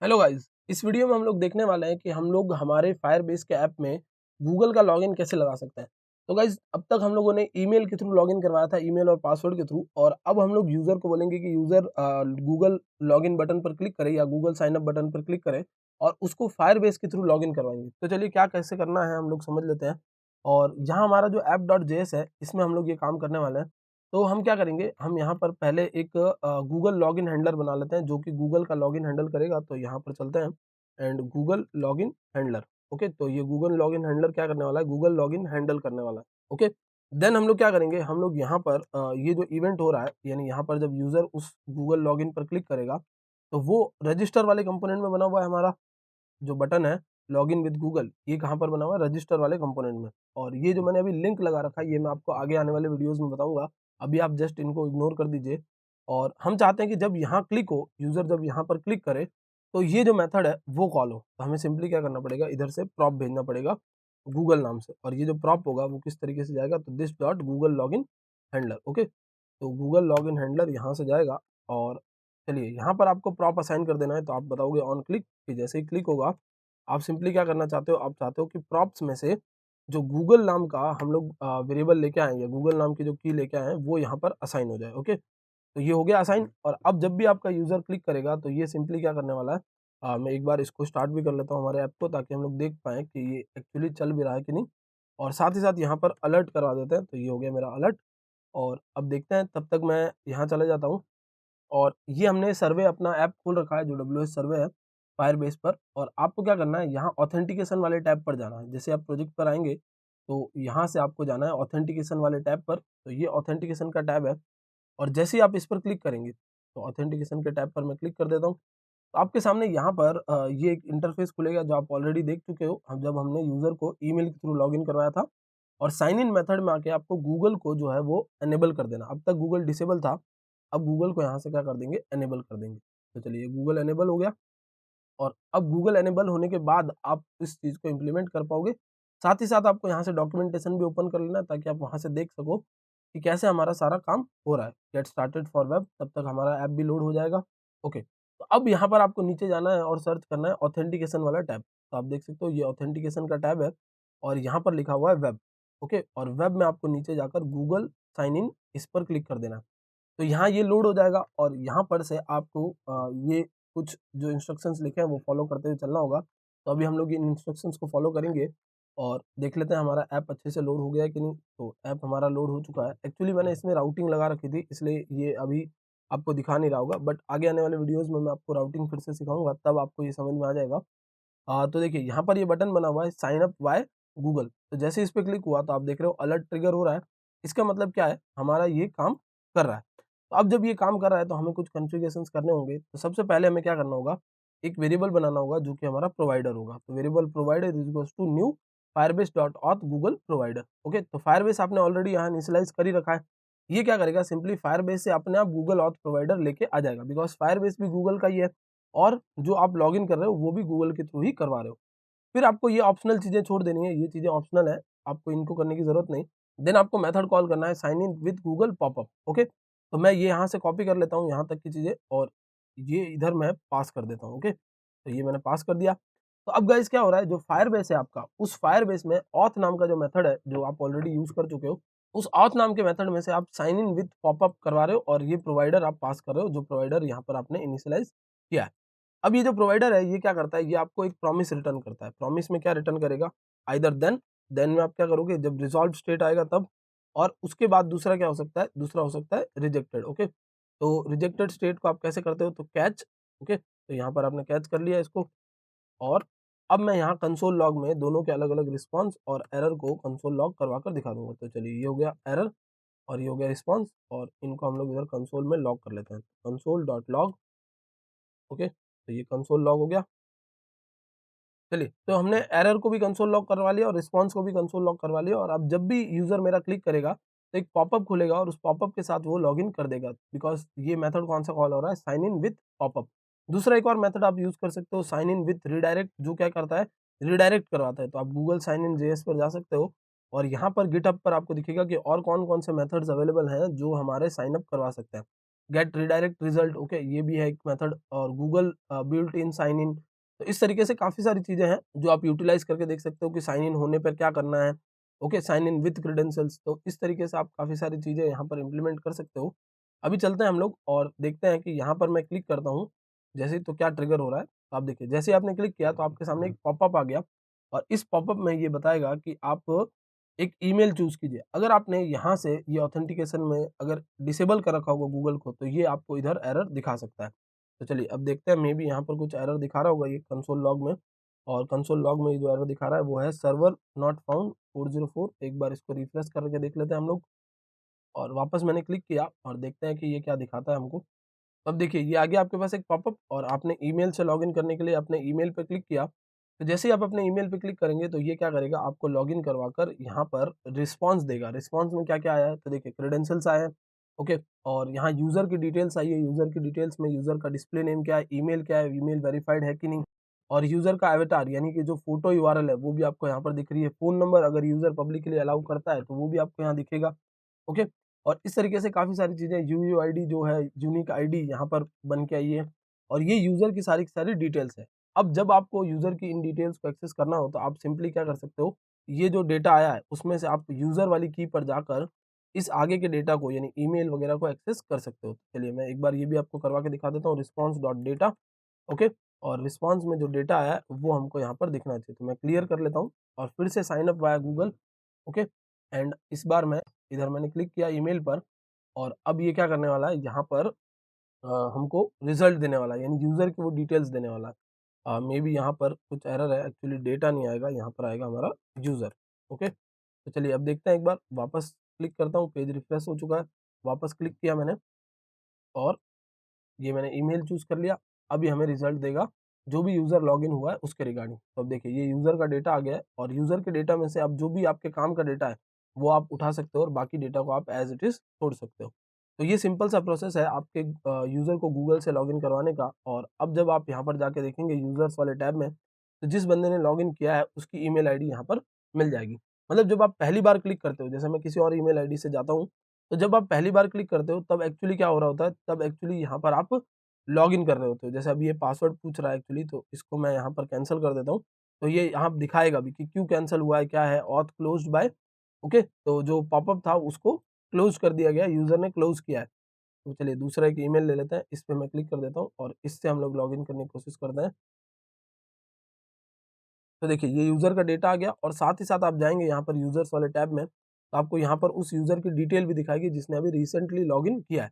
Hello guys, इस video में हम लोग देखने वाले हैं कि हम लोग हमारे फायरबेस के ऐप में गूगल का लॉगिन कैसे लगा सकते हैं। तो गाइस, अब तक हम लोगों ने ईमेल के थ्रू लॉगिन करवाया था, ईमेल और पासवर्ड के थ्रू, और अब हम लोग यूज़र को बोलेंगे कि यूज़र गूगल लॉगिन बटन पर क्लिक करे या गूगल साइन अप बटन पर क्लिक करे और उसको फायरबेस के थ्रू लॉगिन करवाएंगे। तो चलिए क्या कैसे करना है हम लोग समझ लेते हैं। और यहाँ हमारा जो app.js है, इसमें हम लोग ये काम करने वाले हैं। तो हम क्या करेंगे, हम यहाँ पर पहले एक गूगल लॉगिन हैंडलर बना लेते हैं जो कि गूगल का लॉगिन हैंडल करेगा। तो यहाँ पर चलते हैं and Google login handler. Okay, तो ये गूगल लॉगिन हैंडलर क्या करने वाला है, गूगल लॉगिन हैंडल करने वाला है। ओके, देन हम लोग क्या करेंगे, हम लोग यहाँ पर ये जो इवेंट हो रहा है, यानी यहाँ पर जब यूज़र उस गूगल लॉगिन पर क्लिक करेगा तो वो रजिस्टर वाले कंपोनेंट में बना हुआ है। हमारा जो बटन है लॉगिन विद गूगल, ये कहाँ पर बना हुआ है, रजिस्टर वाले कंपोनेंट में। और ये जो मैंने अभी लिंक लगा रखा है, ये मैं आपको आगे आने वाले वीडियोस में बताऊंगा। अभी आप जस्ट इनको इग्नोर कर दीजिए। और हम चाहते हैं कि जब यहाँ क्लिक हो, यूजर जब यहाँ पर क्लिक करे तो ये जो मेथड है वो कॉल हो। तो हमें सिंपली क्या करना पड़ेगा, इधर से प्रॉप भेजना पड़ेगा गूगल नाम से। और ये जो प्रॉप होगा वो किस तरीके से जाएगा, तो this dot Google login handler. Okay, तो गूगल लॉगिन हैंडलर यहाँ से जाएगा। और चलिए यहाँ पर आपको प्रॉप असाइन कर देना है। तो आप बताओगे ऑन क्लिक, कि जैसे ही क्लिक होगा आप सिंपली क्या करना चाहते हो, आप चाहते हो कि प्रॉप्स में से जो गूगल नाम का हम लोग वेरिएबल लेके आए हैं, गूगल नाम की जो की लेके आए हैं, वो यहाँ पर असाइन हो जाए। ओके, तो ये हो गया असाइन। और अब जब भी आपका यूज़र क्लिक करेगा तो ये सिंपली क्या करने वाला है, मैं एक बार इसको स्टार्ट भी कर लेता हूँ हमारे ऐप को, ताकि हम लोग देख पाएँ कि ये एक्चुअली चल भी रहा है कि नहीं। और साथ ही साथ यहाँ पर अलर्ट करवा देते हैं। तो ये हो गया मेरा अलर्ट। और अब देखते हैं, तब तक मैं यहाँ चले जाता हूँ। और ये हमने सर्वे अपना ऐप खोल रखा है जो डब्ल्यूएस सर्वे है फायरबेस पर। और आपको क्या करना है, यहाँ ऑथेंटिकेशन वाले टैब पर जाना है। जैसे आप प्रोजेक्ट पर आएंगे तो यहाँ से आपको जाना है ऑथेंटिकेशन वाले टैब पर। तो ये ऑथेंटिकेशन का टैब है। और जैसे ही आप इस पर क्लिक करेंगे तो ऑथेंटिकेशन के टैब पर मैं क्लिक कर देता हूँ। तो आपके सामने यहाँ पर ये एक इंटरफेस खुलेगा जो आप ऑलरेडी देख चुके हो, हम जब हमने यूज़र को ईमेल के थ्रू लॉगिन करवाया था। और साइन इन मेथड में आके आपको गूगल को जो है वो एनेबल कर देना। अब तक गूगल डिसेबल था, अब गूगल को यहाँ से क्या कर देंगे, एनेबल कर देंगे। तो चलिए गूगल एनेबल हो गया। और अब गूगल एनेबल होने के बाद आप इस चीज़ को इम्प्लीमेंट कर पाओगे। साथ ही साथ आपको यहाँ से डॉक्यूमेंटेशन भी ओपन कर लेना है, ताकि आप वहाँ से देख सको कि कैसे हमारा सारा काम हो रहा है। गेट स्टार्टेड फॉर वेब, तब तक हमारा ऐप भी लोड हो जाएगा। ओके, तो अब यहाँ पर आपको नीचे जाना है और सर्च करना है ऑथेंटिकेशन वाला टैब। तो आप देख सकते हो ये ऑथेंटिकेशन का टैब है और यहाँ पर लिखा हुआ है वेब। ओके, और वेब में आपको नीचे जाकर गूगल साइन इन, इस पर क्लिक कर देना है। तो यहाँ ये लोड हो जाएगा और यहाँ पर से आपको ये कुछ जो इंस्ट्रक्शंस लिखे हैं वो फॉलो करते हुए चलना होगा। तो अभी हम लोग इन इंस्ट्रक्शंस को फॉलो करेंगे और देख लेते हैं हमारा ऐप अच्छे से लोड हो गया है कि नहीं। तो ऐप हमारा लोड हो चुका है। एक्चुअली मैंने इसमें राउटिंग लगा रखी थी, इसलिए ये अभी आपको दिखा नहीं रहा होगा, बट आगे आने वाले वीडियोज़ में मैं आपको राउटिंग फिर से सिखाऊंगा, तब आपको ये समझ में आ जाएगा। तो देखिए यहाँ पर ये बटन बना हुआ है साइन अप बाय गूगल। तो जैसे इस पे क्लिक हुआ तो आप देख रहे हो अलर्ट ट्रिगर हो रहा है। इसका मतलब क्या है, हमारा ये काम कर रहा है। तो अब जब ये काम कर रहा है तो हमें कुछ कॉन्फ़िगरेशंस करने होंगे। तो सबसे पहले हमें क्या करना होगा, एक वेरिएबल बनाना होगा जो कि हमारा प्रोवाइडर होगा। तो variable provider is equals to new Firebase dot auth Google provider. Okay, तो फायरबेस आपने ऑलरेडी यहाँ इनिशियलाइज़ कर ही रखा है। ये क्या करेगा, सिंपली फायरबेस से अपने आप गूगल ऑथ प्रोवाइडर लेके आ जाएगा, बिकॉज़ फायरबेस भी गूगल का ही है और जो आप लॉगिन कर रहे हो वो भी गूगल के थ्रू ही करवा रहे हो। फिर आपको ये ऑप्शनल चीज़ें छोड़ देनी है, ये चीज़ें ऑप्शनल है, आपको इनको करने की ज़रूरत नहीं। देन आपको मेथड कॉल करना है sign in with Google popup. Okay, तो मैं ये यहाँ से कॉपी कर लेता हूँ यहाँ तक की चीज़ें और ये इधर मैं पास कर देता हूँ। ओके, तो ये मैंने पास कर दिया। तो अब गाइस क्या हो रहा है, जो फायरबेस है आपका, उस फायरबेस में ऑथ नाम का जो मेथड है, जो आप ऑलरेडी यूज़ कर चुके हो, उस ऑथ नाम के मेथड में से आप साइन इन विद पॉपअप करवा रहे हो और ये प्रोवाइडर आप पास कर रहे हो, जो प्रोवाइडर यहाँ पर आपने इनिशियलाइज़ किया है। अब ये जो प्रोवाइडर है ये क्या करता है, ये आपको एक प्रॉमिस रिटर्न करता है। प्रॉमिस में क्या रिटर्न करेगा, आइदर देन, देन में आप क्या करोगे जब रिज़ॉल्व स्टेट आएगा तब। और उसके बाद दूसरा क्या हो सकता है, दूसरा हो सकता है रिजेक्टेड। ओके, तो रिजेक्टेड स्टेट को आप कैसे करते हो, तो कैच। ओके, तो यहाँ पर आपने कैच कर लिया इसको। और अब मैं यहाँ कंसोल लॉग में दोनों के अलग-अलग रिस्पॉन्स और एरर को कंसोल लॉग करवा कर दिखा दूँगा। तो चलिए ये हो गया एरर और ये हो गया रिस्पॉन्स, और इनको हम लोग इधर कंसोल में लॉग कर लेते हैं। Console dot log. ओके, तो ये कंसोल लॉग हो गया। चलिए, तो हमने एरर को भी कंसोल लॉग करवा लिया और रिस्पॉन्स को भी कंसोल लॉग करवा लिया। और अब जब भी यूज़र मेरा क्लिक करेगा तो एक पॉपअप खुलेगा और उस पॉपअप के साथ वो लॉगिन कर देगा, बिकॉज़ ये मेथड कौन सा कॉल हो रहा है, साइन इन विथ पॉपअप। दूसरा एक और मेथड आप यूज़ कर सकते हो, साइन इन विथ रीडायरेक्ट, जो क्या करता है, रीडायरेक्ट करवाता है। तो आप गूगल साइन इन जेएस पर जा सकते हो और यहाँ पर गिटहब पर आपको दिखेगा कि और कौन-कौन से मेथड्स अवेलेबल हैं जो हमारे साइन अप करवा सकते हैं। गेट रिडायरेक्ट रिजल्ट, ओके, ये भी है एक मेथड, और Google built in sign in. तो इस तरीके से काफ़ी सारी चीज़ें हैं जो आप यूटिलाइज करके देख सकते हो कि साइन इन होने पर क्या करना है, okay, sign in with credentials. तो इस तरीके से आप काफ़ी सारी चीज़ें यहाँ पर इम्प्लीमेंट कर सकते हो। अभी चलते हैं हम लोग और देखते हैं कि यहाँ पर मैं क्लिक करता हूँ जैसे, तो क्या ट्रिगर हो रहा है। तो आप देखिए जैसे ही आपने क्लिक किया तो आपके सामने एक पॉपअप आ गया, और इस पॉपअप में ये बताएगा कि आप एक ईमेल चूज़ कीजिए। अगर आपने यहाँ से ये ऑथेंटिकेशन में अगर डिसेबल कर रखा होगा गूगल को, तो ये आपको इधर एरर दिखा सकता है। तो चलिए अब देखते हैं, मे बी यहाँ पर कुछ एरर दिखा रहा होगा ये कंसोल लॉग में, और कंसोल लॉग में ये जो एरर दिखा रहा है वो है सर्वर नॉट फाउंड 404। एक बार इसको रिफ्रेश करके देख लेते हैं हम लोग, और वापस मैंने क्लिक किया और देखते हैं कि ये क्या दिखाता है हमको। अब देखिए ये आ गया आपके पास एक पॉपअप, और आपने ईमेल से लॉगिन करने के लिए अपने ईमेल पे क्लिक किया। तो जैसे ही आप अपने ईमेल पे क्लिक करेंगे तो ये क्या करेगा, आपको लॉगिन करवाकर यहाँ पर रिस्पॉन्स देगा। रिस्पॉन्स में क्या-क्या आया है, तो देखिए क्रेडेंशियल्स आए हैं, ओके, और यहाँ यूज़र की डिटेल्स आई है। यूज़र की डिटेल्स में यूज़र का डिस्प्ले नेम क्या है, ईमेल क्या है, ईमेल वेरिफाइड है कि नहीं, और यूज़र का अवतार यानी कि जो फ़ोटो यूआरएल है वो भी आपको यहाँ पर दिख रही है। फ़ोन नंबर अगर यूज़र पब्लिकली अलाउ करता है तो वो भी आपको यहाँ दिखेगा, ओके। और इस तरीके से काफ़ी सारी चीज़ें, यूयूआईडी जो है, यूनिक आईडी यहाँ पर बन के आई है, और ये यूज़र की सारी की सारी डिटेल्स है। अब जब आपको यूज़र की इन डिटेल्स को एक्सेस करना हो तो आप सिंपली क्या कर सकते हो, ये जो डेटा आया है उसमें से आप यूज़र वाली की पर जाकर इस आगे के डेटा को यानी ईमेल वगैरह को एक्सेस कर सकते हो। चलिए मैं एक बार ये भी आपको करवा के दिखा देता हूँ, रिस्पॉन्स डॉट डेटा, ओके, और रिस्पॉन्स में जो डेटा आया है वो हमको यहाँ पर दिखना चाहिए। तो मैं क्लियर कर लेता हूँ और फिर से sign up via Google, okay, and इस बार मैं इधर मैंने क्लिक किया ईमेल पर, और अब ये क्या करने वाला है, यहाँ पर हमको रिजल्ट देने वाला है, यानी यूज़र की वो डिटेल्स देने वाला है। मे बी यहाँ पर कुछ एरर है, एक्चुअली डेटा नहीं आएगा, यहाँ पर आएगा हमारा यूज़र, ओके। तो चलिए अब देखते हैं, एक बार वापस क्लिक करता हूँ, पेज रिफ्रेश हो चुका है, वापस क्लिक किया मैंने, और ये मैंने ईमेल चूज़ कर लिया। अब ये हमें रिज़ल्ट देगा, जो भी यूज़र लॉगिन हुआ है उसके रिगार्डिंग। तो अब देखिए ये यूज़र का डेटा आ गया है, और यूज़र के डेटा में से अब जो भी आपके काम का डेटा है, वो आप उठा सकते हो, और बाकी डेटा को आप एज़ इट इज़ छोड़ सकते हो। तो ये सिंपल सा प्रोसेस है आपके यूज़र को गूगल से लॉगिन करवाने का। और अब जब आप यहाँ पर जाके देखेंगे यूज़र्स वाले टैब में, तो जिस बंदे ने लॉगिन किया है उसकी ईमेल आईडी यहाँ पर मिल जाएगी। मतलब जब आप पहली बार क्लिक करते हो, जैसे मैं किसी और ईमेल आईडी से जाता हूँ, तो जब आप पहली बार क्लिक करते हो तब एक्चुअली क्या हो रहा होता है, तब एक्चुअली यहाँ पर आप लॉगिन कर रहे होते हो। जैसे अभी ये पासवर्ड पूछ रहा है एक्चुअली, तो इसको मैं यहाँ पर कैंसल कर देता हूँ। तो ये यहाँ दिखाएगा भी कि क्यों कैंसल हुआ है, क्या है, ऑथ क्लोज्ड बाय, ओके। तो जो पॉपअप था उसको क्लोज़ कर दिया गया, यूज़र ने क्लोज़ किया है। तो चलिए दूसरा एक ईमेल ले लेते हैं, इस पे मैं क्लिक कर देता हूँ और इससे हम लोग लॉगिन करने की कोशिश करते हैं। तो देखिए ये यूज़र का डेटा आ गया, और साथ ही साथ आप जाएँगे यहाँ पर यूज़र्स वाले टैब में, तो आपको यहाँ पर उस यूज़र की डिटेल भी दिखाएगी जिसने अभी रिसेंटली लॉगिन किया है।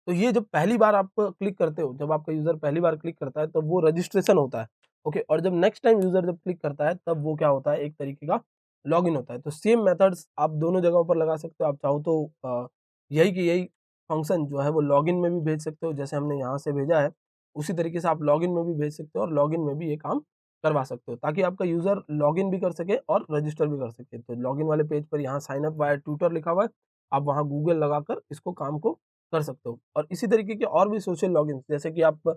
तो ये जब पहली बार आप क्लिक करते हो, जब आपका यूज़र पहली बार क्लिक करता है तब वो रजिस्ट्रेशन होता है, ओके, और जब नेक्स्ट टाइम यूज़र जब क्लिक करता है तब वो क्या होता है, एक तरीके का लॉगिन होता है। तो सेम मेथड्स आप दोनों जगहों पर लगा सकते हो। आप चाहो तो यही की यही फंक्शन जो है वो लॉगिन में भी भेज सकते हो, जैसे हमने यहाँ से भेजा है, उसी तरीके से आप लॉगिन में भी भेज सकते हो, और लॉगिन में भी ये काम करवा सकते हो, ताकि आपका यूज़र लॉगिन भी कर सके और रजिस्टर भी कर सके। तो लॉगिन वाले पेज पर यहाँ साइन अप वाया ट्यूटर लिखा हुआ है, आप वहाँ गूगल लगाकर इसको काम को कर सकते हो। और इसी तरीके के और भी सोशल लॉगिन्स, जैसे कि आप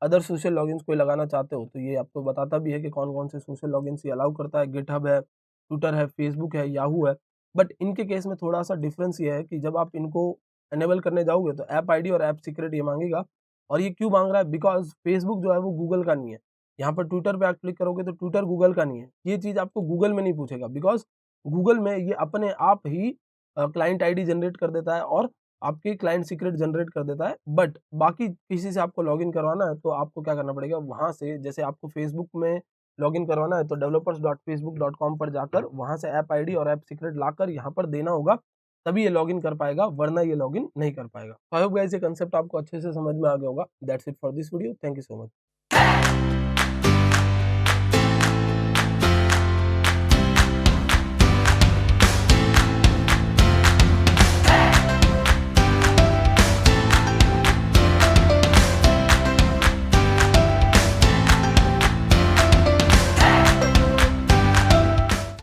अदर सोशल लॉगिन्स कोई लगाना चाहते हो, तो ये आपको बताता भी है कि कौन-कौन से सोशल लॉगिन्स ये अलाउ करता है। गिटहब है, ट्विटर है, फेसबुक है, याहू है। बट इनके केस में थोड़ा-सा डिफरेंस ये है कि जब आप इनको इनेबल करने जाओगे तो ऐप आईडी और ऐप सीक्रेट ये माँगेगा। और ये क्यों माँग रहा है? बिकॉज़ फेसबुक जो है वो गूगल का नहीं है। यहाँ पर ट्विटर पे आप क्लिक करोगे तो ट्विटर गूगल का नहीं है। ये चीज़ आपको गूगल में नहीं पूछेगा, बिकॉज़ गूगल में ये अपने आप ही क्लाइंट आईडी जनरेट कर देता है और आपकी क्लाइंट सीक्रेट जनरेट कर देता है। बट बाकी किसी से आपको लॉगिन करवाना है तो आपको क्या करना पड़ेगा, वहाँ से जैसे आपको फेसबुक में लॉगिन करवाना है तो developers.facebook.com पर जाकर वहाँ से ऐप आईडी और ऐप सीक्रेट लाकर यहाँ पर देना होगा, तभी ये लॉगिन कर पाएगा, वरना ये लॉगिन नहीं कर पाएगा। आई होप गाइस ये कांसेप्ट आपको अच्छे से समझ में आ गया होगा। That's it for this video. Thank you so much.